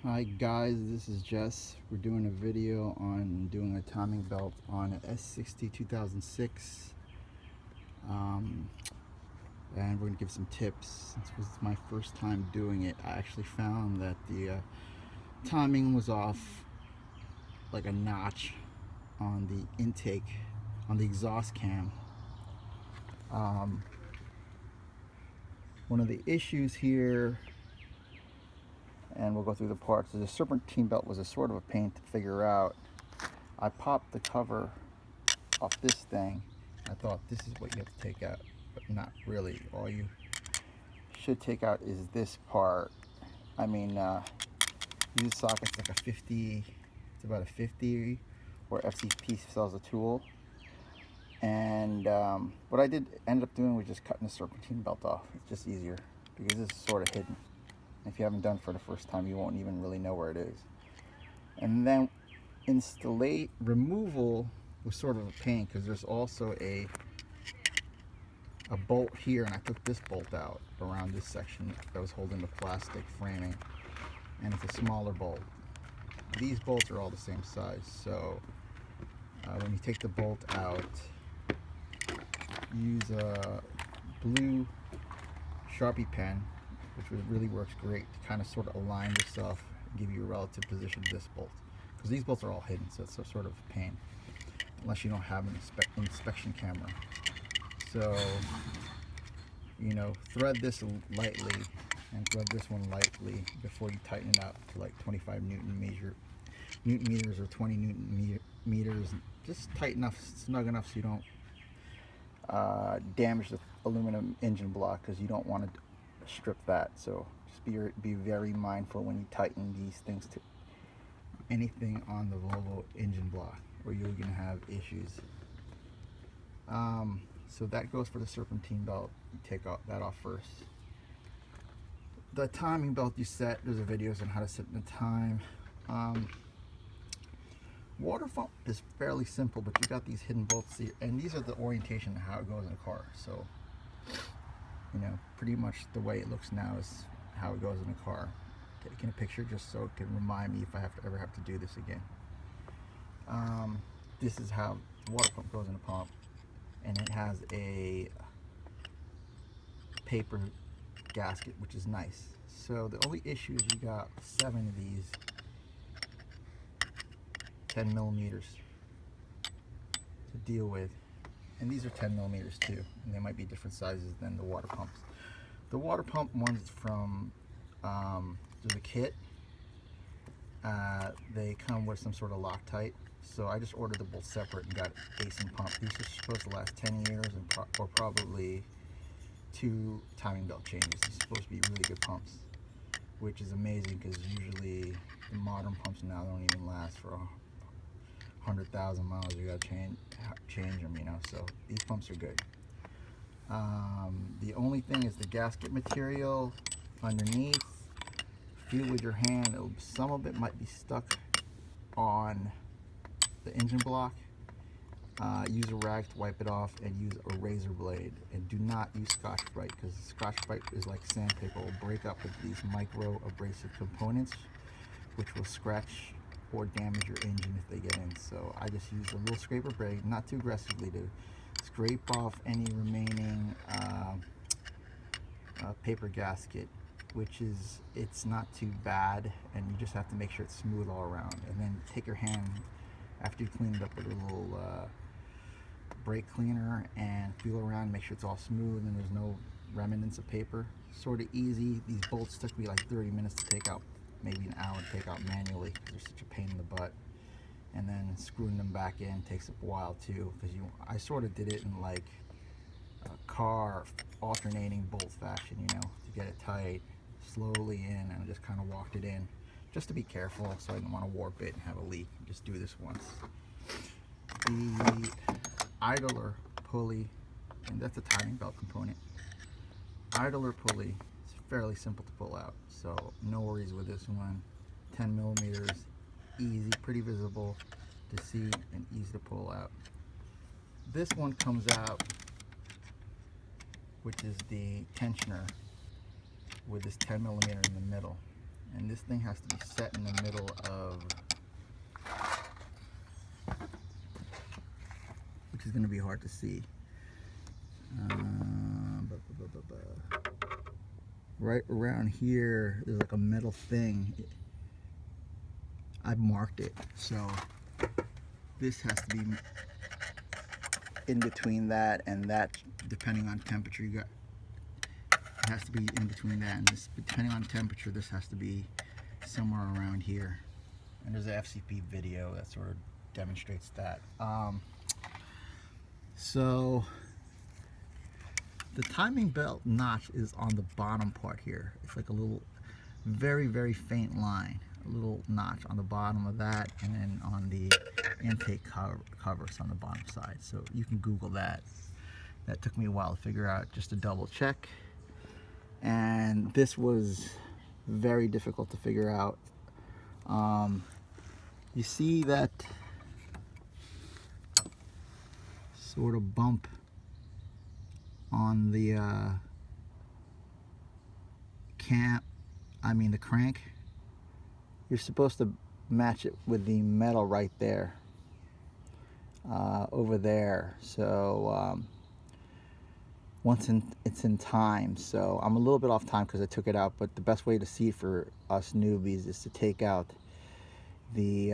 Hi guys, this is Jess. We're doing a video on doing a timing belt on an S60 2006, um, and we're going to give some tips. This was my first time doing it. I actually found that the timing was off like a notch on the intake, on the exhaust cam. One of the issues here, and we'll go through the parts, is the serpentine belt was a sort of a pain to figure out. I popped the cover off this thing. I thought this is what you have to take out, but not really. All you should take out is this part. I mean, these sockets like a 50, it's about a 50, or FCP sells a tool. And what I ended up doing was just cutting the serpentine belt off. It's just easier because this is sort of hidden. If you haven't done it for the first time, you won't even really know where it is. And then removal was sort of a pain because there's also a bolt here, and I took this bolt out around this section that was holding the plastic framing, and it's a smaller bolt. These bolts are all the same size, so when you take the bolt out, use a blue Sharpie pen, which really works great to kind of sort of align yourself and give you a relative position to this bolt, because these bolts are all hidden, so it's a sort of a pain unless you don't have an inspection camera. So, you know, thread this lightly and thread this one lightly before you tighten it up to like 25 Newton meters or 20 Newton meters. Just tight enough, snug enough so you don't damage the aluminum engine block, because you don't want to strip that. So just be very mindful when you tighten these things to anything on the Volvo engine block, or you're going to have issues. So that goes for the serpentine belt. You take that off first. The timing belt you set, there's a videos on how to set the time. Water pump is fairly simple, but you got these hidden bolts here, and these are the orientation of how it goes in a car. So, you know, pretty much the way it looks now is how it goes in a car. Taking a picture just so it can remind me if I ever have to do this again. This is how the water pump goes in a pump, and it has a paper gasket, which is nice. So the only issue is you got 7 of these 10 millimeters to deal with, and these are 10 millimeters too, and they might be different sizes than the water pumps. The water pump ones from there's a kit. They come with some sort of Loctite, so I just ordered them both separate and got Aisen pump. These are supposed to last 10 years and or probably 2 timing belt changes. These are supposed to be really good pumps, which is amazing because usually the modern pumps now don't even last for 100,000 miles. You gotta change them, you know. So these pumps are good. The only thing is the gasket material underneath. Feel with your hand. Some of it might be stuck on the engine block. Use a rag to wipe it off, and use a razor blade. And do not use Scotch-Brite, because Scotch-Brite is like sandpaper. It will break up with these micro abrasive components, which will scratch or damage your engine if they get in. So I just use a little scraper blade, not too aggressively, to scrape off any remaining paper gasket, which is, it's not too bad, and you just have to make sure it's smooth all around. And then take your hand after you clean it up with a little brake cleaner and feel around, make sure it's all smooth and there's no remnants of paper. Sort of easy. These bolts took me like 30 minutes to take out, maybe an hour to take out manually, because they're such a pain in the butt. And then screwing them back in takes a while too, because I sort of did it in like a car alternating bolt fashion, you know, to get it tight, slowly in, and I just kind of walked it in just to be careful, so I didn't want to warp it and have a leak. Just do this once. The idler pulley, and that's a timing belt component. Idler pulley is fairly simple to pull out, so no worries with this one. 10 millimeters, easy, pretty visible to see, and easy to pull out. This one comes out, which is the tensioner with this 10 millimeter in the middle. and this thing has to be set in the middle of, which is going to be hard to see. Right around here, there's like a metal thing. I've marked it, so this has to be in between that and that, depending on temperature. You got, it has to be in between that and this. Depending on temperature, this has to be somewhere around here. And there's an FCP video that sort of demonstrates that. So the timing belt notch is on the bottom part here. It's like a little, very, very faint line, a little notch on the bottom of that, and then on the intake covers on the bottom side. So you can Google that. That took me a while to figure out, just to double check. And this was very difficult to figure out. You see that sort of bump on the the crank. You're supposed to match it with the metal right there, over there. So once it's in time, so I'm a little bit off time because I took it out, but the best way to see for us newbies is to take out the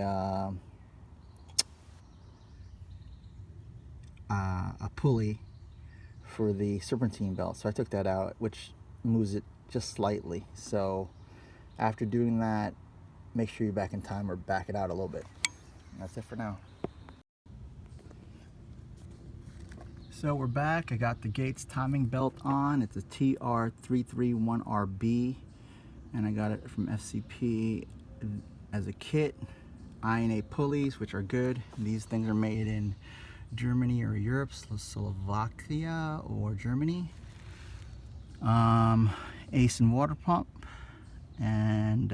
a pulley for the serpentine belt. So I took that out, which moves it just slightly. So after doing that, make sure you're back in time or back it out a little bit. And that's it for now. So we're back. I got the Gates timing belt on. It's a TR331RB, and I got it from FCP as a kit. INA pulleys, which are good. These things are made in Germany or Europe, Slovakia or Germany. Aisen water pump, and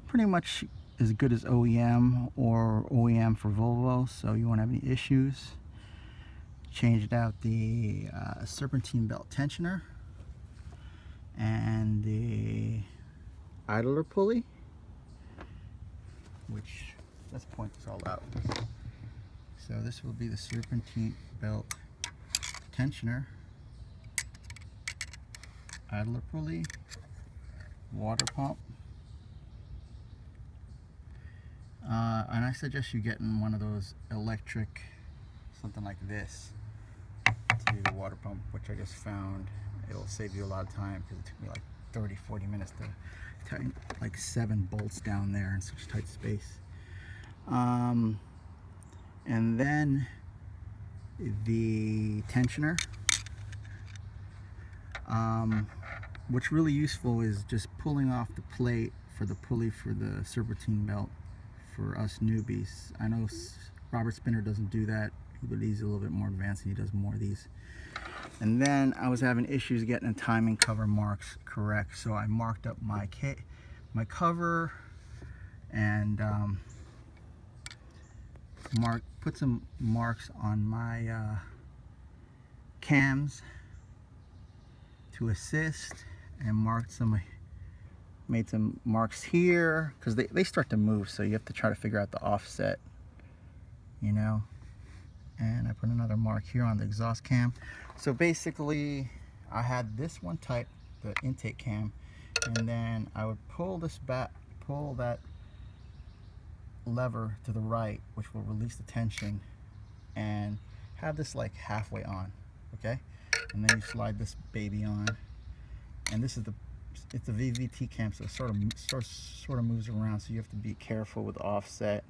pretty much as good as OEM or OEM for Volvo, so you won't have any issues. Changed out the serpentine belt tensioner and the idler pulley, which, let's point this all out. So this will be the serpentine belt tensioner, idler pulley, water pump. And I suggest you getting one of those electric, something like this, to do the water pump, which I just found. It'll save you a lot of time because it took me like 30-40 minutes to tighten like 7 bolts down there in such tight space. And then the tensioner. What's really useful is just pulling off the plate for the pulley for the serpentine belt for us newbies. I know Robert Spinner doesn't do that, but he's a little bit more advanced and he does more of these. And then I was having issues getting the timing cover marks correct, so I marked up my cover and put some marks on my cams to assist, and made some marks here because they start to move, so you have to try to figure out the offset, you know. And I put another mark here on the exhaust cam. So basically I had this one type, the intake cam, and then I would pull that lever to the right, which will release the tension, and have this like halfway on, okay? And then you slide this baby on, and this is it's a VVT cam, so it sort of moves around, so you have to be careful with the offset.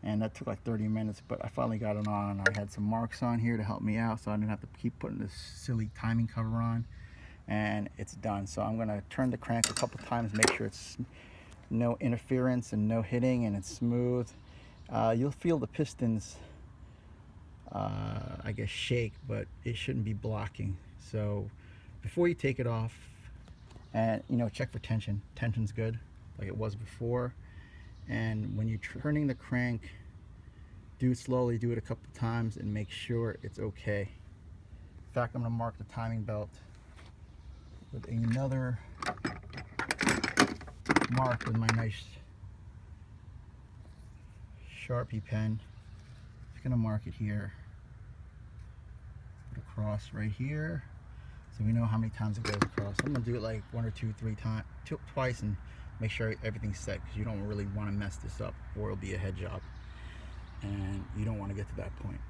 And that took like 30 minutes, but I finally got it on. I had some marks on here to help me out, so I didn't have to keep putting this silly timing cover on, and it's done. So I'm gonna turn the crank a couple times, make sure it's no interference and no hitting, and it's smooth. You'll feel the pistons I guess shake, but it shouldn't be blocking. So before you take it off, and check for tension. Tension's good, like it was before. And when you're turning the crank, do it slowly, do it a couple times, and make sure it's okay. In fact, I'm going to mark the timing belt with another mark with my nice Sharpie pen. Just gonna mark it here. Put a cross right here, so we know how many times it goes across. I'm gonna do it like 1 or 2, 3 times, twice, and make sure everything's set, because you don't really want to mess this up, or it'll be a head job, and you don't want to get to that point.